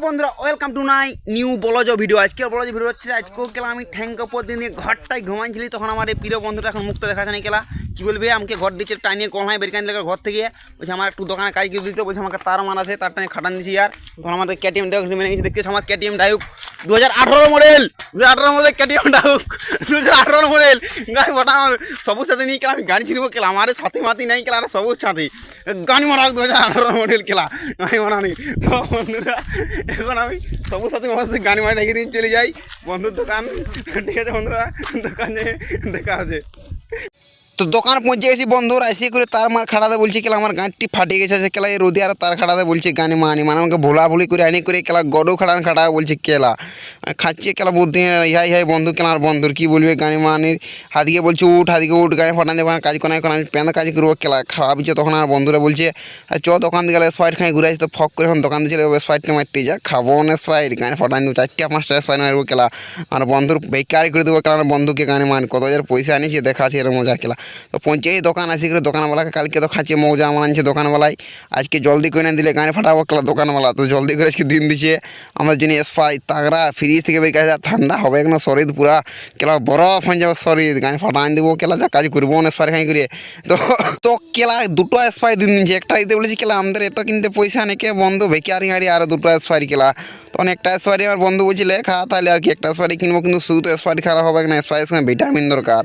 বন্ধুরা welcome to নাই new বলজ video. আজকের বলজ ভিডিও হচ্ছে আজকেও কেলা আমি ঠ্যাঙ্ক উপর দিয়ে ঘরটায় ঘুমাইছিলি, তখন আমার এই প্রিয় বন্ধুটা এখন মুক্ত দেখা যায় কেলা কী বলবে আমাকে ঘর দিচ্ছে টাইনিয়ে কলহায় বেরকান লেগে ঘর থেকে বলছে আমার একটু দোকানে কাজ করে দিতে, বলছে আমাকে তার মান আছে তার টাইনে খাটান দিছি। আর তখন আমাদের কেটিএম ডাউক মেনে গেছি, দেখতেছি আমার KTM Duke 2018 model 2018 model KTM Duke 2018 model গাড়ি ওটা আমার সবুজ সাথে নিয়ে কেলা আমি গাড়ি ছিনবো কেলা আমার সাথে মাতি নাই কেলা আর সবুজ সাথে গাড়ি মারা 2018 মডেল কেলা গাড়ি মারানি। তো বন্ধুরা এখন আমি সবুজ সাথে আমার সাথে গাড়ি মারা রেখে দিন চলে যাই বন্ধুর দোকান। ঠিক আছে বন্ধুরা, দোকানে দেখা আছে। তো দোকান পৌঁছে গেছি বন্ধুরা, এসে করে তার মা খাড়াতে বলছি কেলা আমার গাঁটটি ফাটিয়ে গেছে কেলা এই রোদে, আর তার খাড়াতে বলছে গানি মানি মানে আমাকে ভোলাভুলি করে আনি করে কেলা গডও খাড়া বলছে কেলা খাচ্ছে কেলা বুদ্ধি ইহাই বন্ধু কেলার বন্ধুর কী বলবে গানি মানির হাদিকে বলছে উঠ গাড়ি ফাটান দেবো কাজ করে এখন আমি প্যান্ট কাজ করবো কেলা খাওয়াবিছে। তখন আর বন্ধুরা বলছে চ দোকান দিয়ে গেলে স্পাইট খাই ঘুরে আসি, তো ফক করে এখন দোকান দিয়ে চলে স্পাইটটা মারতে যা খাবো না স্পাইট গাড়ি ফাটান দেবো 4-5টা স্পাইট মারবো কেলা আর বন্ধুর বেকারি করে দেবো কেলা বন্ধুকে গানি মান কত হাজার পয়সা আনিছে দেখা আছে এরকম মজা কেলা। তো পৌঁছে দোকান আসি করে দোকানওয়ালাকে কালকে তো খাচ্ছে মৌজা আমার আনছে দোকানওয়ালাই, আজকে জলদি করে না দিলে গাড়ি ফাটাবো কেলা দোকানওয়ালা। তো জলদি করে আজকে দিন দিছে আমার জন্য স্পাইট তাগড়া ফ্রিজ থেকে বের কাছে ঠান্ডা হবে একদম শরীর পুরা কেলা বরফ হয়ে যাবে শরীর গাড়ি ফাটান দেবো কেলা যা কাজ করবো না স্পাইট খাই করে। তো কেলা দুটো স্পাইট দিন দিচ্ছে, একটা দিতে বলেছি কেলা আমাদের এত কিনতে পয়সা নেই কে বন্ধু বেকারি হারি আরও দুটো স্পাইট কেলা। তখন একটা স্পাইট আমার বন্ধু বলছিল খা তাহলে আর কি একটা স্পাইট কিনবো, কিন্তু শুধু স্পাইট খারাপ হবে না, স্পাইটের সঙ্গে ভিটামিন দরকার,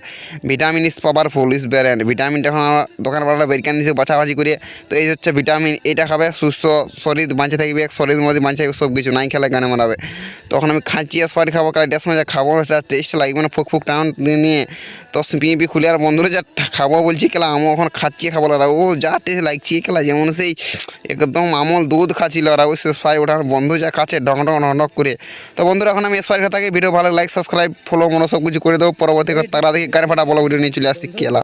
ভিটামিন ইজ পাওয়ারফুল ইজ ব্যারেন্ট ভিটামিনটা এখন আমার দোকানওয়ালাটা বেরকান দিয়েছে বাছাবাছি করে। তো এই হচ্ছে ভিটামিন, এটা খাবে সুস্থ শরীর বাঁচে থাকবে, শরীরের মধ্যে বাঁচে থাকবে সব কিছু নাই খেলে গানে মারাবে। তখন আমি খাচ্ছি স্পাইট খাবো কাল এটার সময় যা খাবো টেস্ট লাগবে না ফুক টাউন নিয়ে তো পি খুলে আর বন্ধুরা যা খাবো বলছি কেলা আমও এখন খাচ্ছি খাবো ওরা ও যা টেস্ট লাগছে কেলা যেমন সেই একদম আমল দুধ খাচ্ছিল ওরা ওই স্পাইট ওঠার বন্ধু যা খাচ্ছে ঢং করে। তো বন্ধুরা এখন আমি স্পাইট থাকে ভিডিও ভালো লাইক সাবস্ক্রাইব ফলো মনো সব কিছু করে দেবো, পরবর্তী তারা দেখে গাড়ি ফাটা বলো ভিডিও নিয়ে চলে আসছি কেলা।